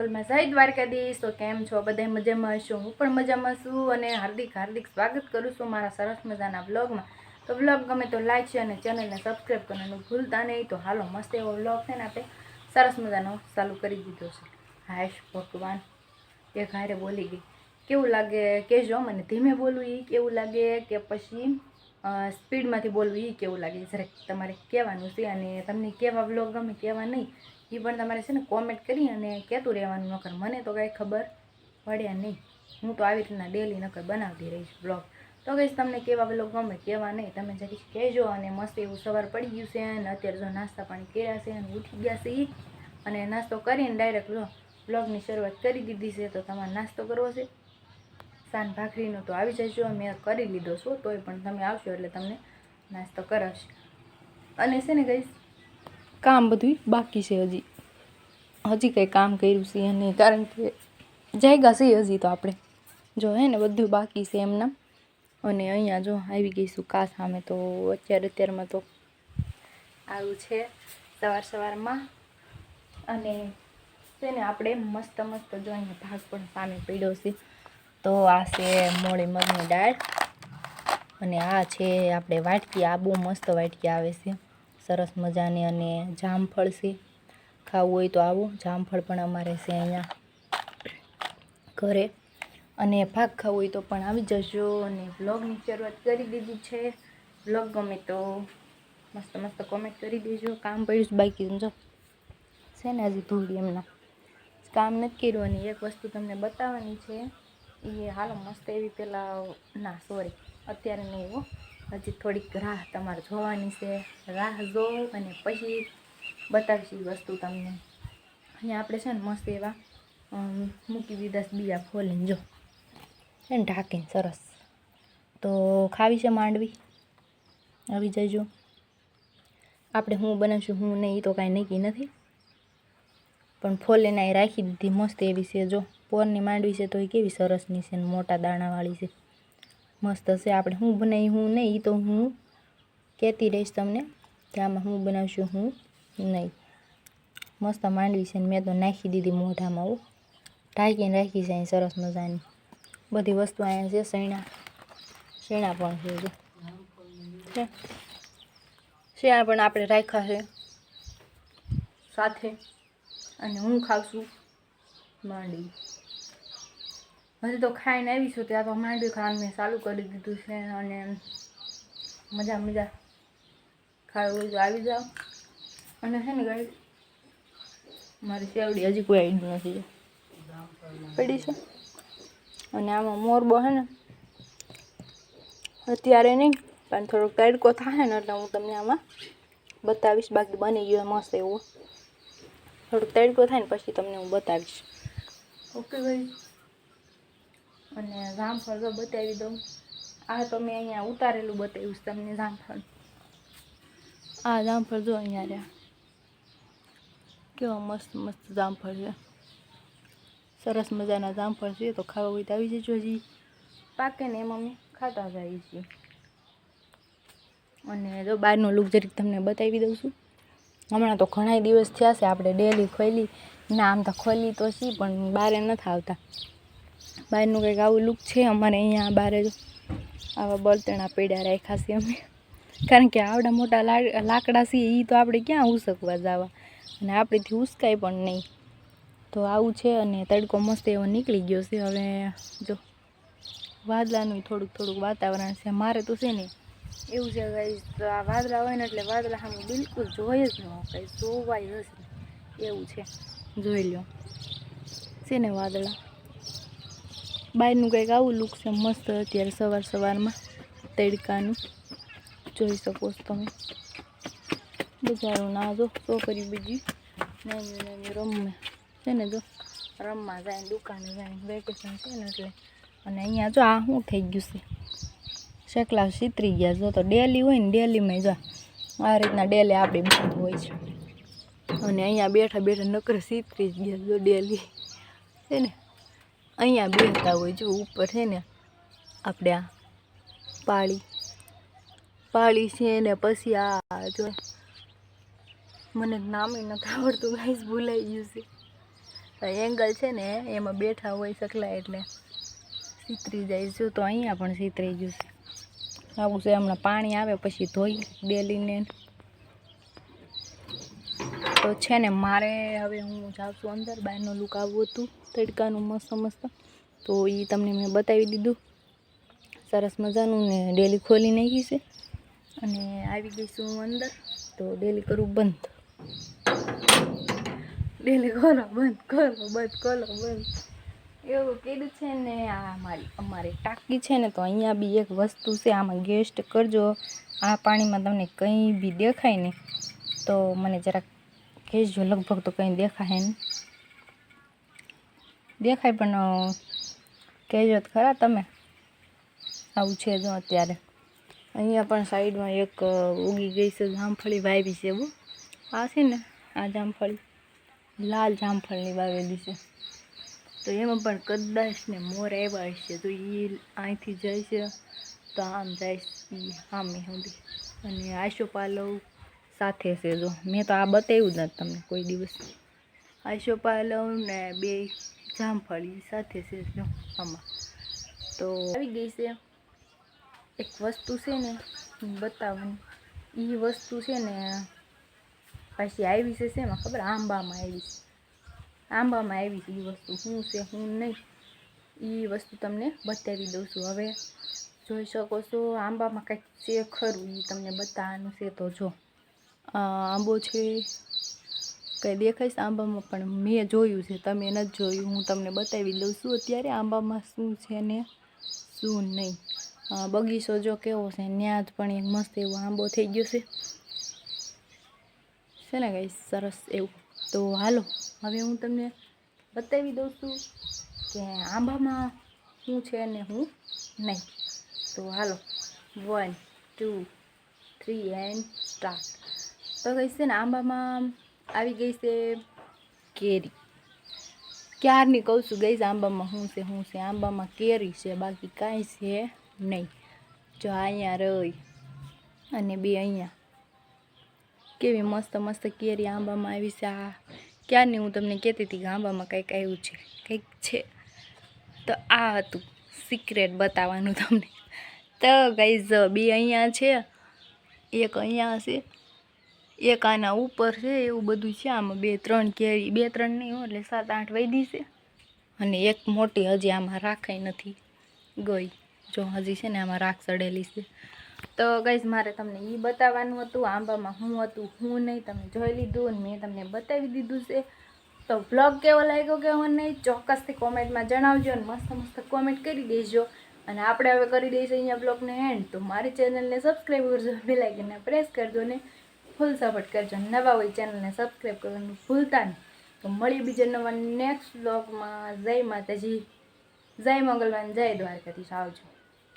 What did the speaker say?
मैं जय द्वारकाधीश। तो केम छो बधाय मजामां हशो? हूँ पण मजामां छुं अने हार्दिक हार्दिक स्वागत करूँ छुं मारा सरस मजाना व्लॉग में। तो व्लॉग गमे तो लाइक शेयर अने चेनल ने सब्सक्राइब करवानुं भूलता नहीं। तो हालो मस्त एवो व्लॉग छे ने आपणे सरस मजानो चालू करी दीधो छे। हायश भगवान एक हारे बोली गई। केवुं लागे कहेजो मने, धीमे बोलવું ई केवुं लागे के पछी स्पीड मांथी बोलવું ई केवुं लागे जरा तमारे कहेवानुं छे। अने तमने केवा व्लॉग गमे केवा नहीं ये पण तमारे छे ने कॉमेंट करी अने कहेतुं रहेवानुं। नकर मने तो कांई खबर पड़े नहीं। हूँ तो आवी रीतना डेली नकर बनावती रहीश ब्लॉग। तो गाइस तमने केवा व्लॉग गमे केवा नहीं तमे जरी कहेजो। अने मस्त एवुं सवार पड़ी गयुं छे अने अत्यारे जो नास्ता पाणी कर्या छे अने उठी गया छे अने नास्तो करीने डायरेक्ट व्लॉगनी शरूआत करी दीधी छे। तो तमारे नास्तो करवो छे सान भाखरीनो तो आवी जशो। मैं करी लीधो छो तोय पण तमे आवशो एटले तमने नास्तो करावशे। अने छे ने गाइस काम बधुं बाकी छे। हजी कई काम कर्युं छे अने कारण के जायगा छे हजी तो आपणे जो है ने बधुं बाकी छे एमना। अने अहींया जो आवी गई छुं का सामे। तो अत्यारेमां तो आव्युं छे सवार सवारमां अने छे ने आपणे मस्त मस्त जो अहींया भाग पण सामे पड्यो छे। तो आ छे मोળી मगनी दाळ अने आ छे आपणे वाटकी। आ बહુ मस्त वाटकी आवे छे सरस मजानी। अने जामफळ छे, खावुं होय तो आवो। जामफळ पण अमारे छे अहींया घरे अने भाग खावुं होय तो पण आवी जशो। अने व्लॉगनी शरूआत करी दीधी छे। व्लॉग गमे तो मस्त मस्त कॉमेंट करी देजो। काम पड्युं बाकी जो छे ने हजी धूળી एमना काम नथी कर्युं। अने एक वस्तु तमने बताववानी छे ये हालो मस्त एवी पेला ना सॉरी अत्यारे नहीं हो हजी थोड़ीक राह तमारे जोवानी छे। राह जो अने पछी बतावीश ई वस्तु तमने। अहींया आपणे छे ने मस्त एवा मूकी दीधा छे बीया फोलीने जो एने ढांकीने सरस। तो खावी छे मांडवी आवी जजो। आपणे हूँ बनावशुं हूँ नहीं ई तो कांई नक्की नथी पण फोलीने आई राखी दीधी मस्त एवी छे। जो पोરની मांडवी छे तो ए केवी सरसनी छे ने मोटा दाणावाળી छे मस्त छे। आपणे हूँ बनावी हूँ नहीं तो हूँ कहेती रहीश तमने के आमां हूँ बनावशुं हूँ नहीं। मस्त मांडवी छे ने मैं तो नाखी दीधी मोढामां हो ढांकीने राखी छे। अहीं सरस मजानी बधी वस्तु अहींया छे। सैणा सैणा पण छे जो सैणा पण आपणे राख्या छे साथे। अने हूँ खाऊं छुं मांडवी। हजी तो खाईने आवी छुं त्यां तो मांडवी खावानुं मैं चालू करी दीधुं छे। अने मजा मजा खावुं होय तो आवी जाओ। अने छे ने गाइस मारी सेवडी हजी कोई आव्युं नथी जो पड़ी छे। अने आमां मोरबो है ने अत्यारे नहीं पण थोड़ोक तड़को थाय ने એટલે હું તમને આમાં બતાવીશ। બાકી બની ગયો મસ્ત એવો થોડુંક તડકો થાય ને પછી તમને હું બતાવીશ। ઓકે ગાઈસ અને જામફળ જો બતાવી દઉં। આ તો મેં અહીંયા ઉતારેલું બતાવ્યું છે તમને જામફળ। આ જામફળ જો અહીંયા રહ્યા કેવા મસ્ત મસ્ત જામફળ છે। સરસ મજાના જામફળ છે। તો ખાવા હોય તો આવી જજો। હજી પાકે ને એમ અમે ખાતા જઈએ છીએ। અને જો બહારનો લુક જરીક તમને બતાવી દઉં છું। હમણાં તો ઘણા દિવસ થયા છે આપણે ડેલી ખોલી ના આમ તો ખોલી તો છી પણ બહાર નથી આવતા। બહારનું કંઈક આવું લુક છે અમારે અહીંયા। બહાર જો આવા બળતણા પડ્યા રાખ્યા છે અમે કારણ કે આવડા મોટા લાકડા છે એ તો આપણે ક્યાં ઉસકવા જવા અને આપણેથી ઉસકાય પણ નહીં। તો આવું છે અને તડકો મસ્ત એવો નીકળી ગયો છે। હવે જો વાદળાનું થોડુંક થોડુંક વાતાવરણ છે મારે તો છે ને એવું છે ગાઈસ। તો આ વાદળા હોય ને એટલે વાદળા સામે બિલકુલ જોઈ જ ન કંઈ જોવાય જ એવું છે। જોઈ લો છે ને વાદળા। બહારનું કંઈક આવું લુક છે મસ્ત અત્યારે સવાર સવારમાં તડકાનું જોઈ શકો છો તમે। બજારું ના જો છોકરી બીજી નાની નાની રમે છે ને જો રમવા જાય દુકાને જાય વેકેશન છે ને એટલે। અને અહીંયા જો આ શું થઈ ગયું છે શકલા સીતરી ગયા। જો તો ડેલી હોય ને ડેલીમાં જો આ રીતના ડેલી આપણી બંધ હોય છે અને અહીંયા બેઠા બેઠા નકર સીતરી જ ગયા જો ડેલી છે ને। અહીંયા બેસતા હોય જો ઉપર છે ને આપણે આ પાળી છે ને પછી આ જો મને નામ નથી આવડતું ગાઈસ ભૂલાઈ ગયું છે। એંગલ છે ને એમાં બેઠા હોય સકલા એટલે સીતરી જાય છે. તો અહીંયા પણ સીતરી ગયું છે. આવું છે. હમણાં પાણી આવે પછી ધોઈ ડેલીને. તો છે ને મારે હવે હું જાઉં છું અંદર. બહારનું લુક આવવું હતું તડકાનું મસ્ત મસ્ત, તો એ તમને મેં બતાવી દીધું સરસ મજાનું. ને ડેલી ખોલી નાખી છે અને આવી ગઈ છું હું અંદર. તો ડેલી કરું બંધ, ડેલી ખોલો બંધ, ખોલો બંધ, ખોલો બંધ એવું કીધું છે ને. આ અમારી ટાંકી છે ને, તો અહીંયા બી એક વસ્તુ છે. આમાં ગેસ્ટ કરજો. આ પાણીમાં તમને કંઈ બી દેખાય ને તો મને જરાક કહેજો. લગભગ તો કંઈ દેખાય નહીં, દેખાય પણ કહેજો તો ખરા તમે. આવું છે જો અત્યારે. અહીંયા પણ સાઈડમાં એક ઉગી ગઈ છે જામફળી વાવી છે. એવું આ છે ને, આ જામફળી લાલ જામફળની વાવેલી છે. તો એમાં પણ કદાચ ને મોર આવ્યા હશે. તો એ અહીંથી જાય છે તો આમ જાય છે આમી સુધી. અને આશોપાલવ સાથે છે. જો મેં તો આ બતાવ્યું જ નથી તમને કોઈ દિવસ. આશોપાલવ ને બે જામફળી સાથે છે જો આમાં. તો આવી ગઈ છે એક વસ્તુ છે ને બતાવવાની. એ વસ્તુ છે ને પાછી આવી છે એમાં ખબર, આંબામાં આવી છે. આંબામાં આવી છે એ વસ્તુ. શું છે શું નહીં એ વસ્તુ તમને બતાવી દઉં છું. હવે જોઈ શકો છો આંબામાં કંઈક છે ખરું, એ તમને બતાવવાનું છે. તો જો આંબો છે, કંઈ દેખાય છે આંબામાં, પણ મેં જોયું છે, તમે નથી જોયું. હું તમને બતાવી દઉં છું અત્યારે આંબામાં શું છે ને શું નહીં. બગીચો જો કેવો છે, ત્યાં જ પણ એક મસ્ત એવો આંબો થઈ ગયો છે ને કંઈ સરસ એવું. તો હાલો હવે હું તમને બતાવી દઉં છું કે આંબામાં શું છે ને શું નહીં. તો હાલો 1 2 3 એન્ડ સ્ટાર્ટ. તો કઈ છે ને આંબામાં આવી ગઈ છે કેરી. ક્યારની કહું છું ગઈ આંબામાં શું છે શું છે. આંબામાં કેરી છે, બાકી કાંઈ છે નહીં. જો અહીંયા રહી અને બે અહીંયા કેવી મસ્ત મસ્ત કેરી આંબામાં આવી છે. આ ક્યારની હું તમને કહેતી હતી કે આંબામાં કંઈક આવ્યું છે, કંઈક છે. તો આ હતું સિક્રેટ બતાવવાનું તમને. તો ગાઈઝ બે અહીંયા છે, એક અહીંયા છે, એક આના ઉપર છે. એવું બધું છે આમાં. 2-3 કેરી, 2-3 નહીં હોય એટલે 7-8 વૈધી છે. અને એક મોટી હજી આમાં રાખાઈ નથી ગઈ. જો હજી છે ને આમાં રાખ ચડેલી છે. તો ગાઈઝ મારે તમને એ બતાવવાનું હતું આંબામાં શું હતું શું નહીં. તમે જોઈ લીધું અને મેં તમને બતાવી દીધું છે. તો બ્લોગ કેવો લાગ્યો કેવો નહીં ચોક્કસથી કોમેન્ટમાં જણાવજો. અને મસ્ત મસ્ત કોમેન્ટ કરી દેજો. અને આપણે હવે કરી દઈશું અહીંયા બ્લોગને એન્ડ. તો મારી ચેનલને સબસ્ક્રાઈબ કરજો, બેલ આઇકનને પ્રેસ કરજો ને ફૂલ સપોર્ટ કરજો. નવા હોય ચેનલને સબસ્ક્રાઈબ કરવાનું ભૂલતા નહીં. તો મળીએ બીજા નવા નેક્સ્ટ બ્લોગમાં. જય માતાજી, જય મંગલવાન, જય દ્વારકાધીશ. આવજો.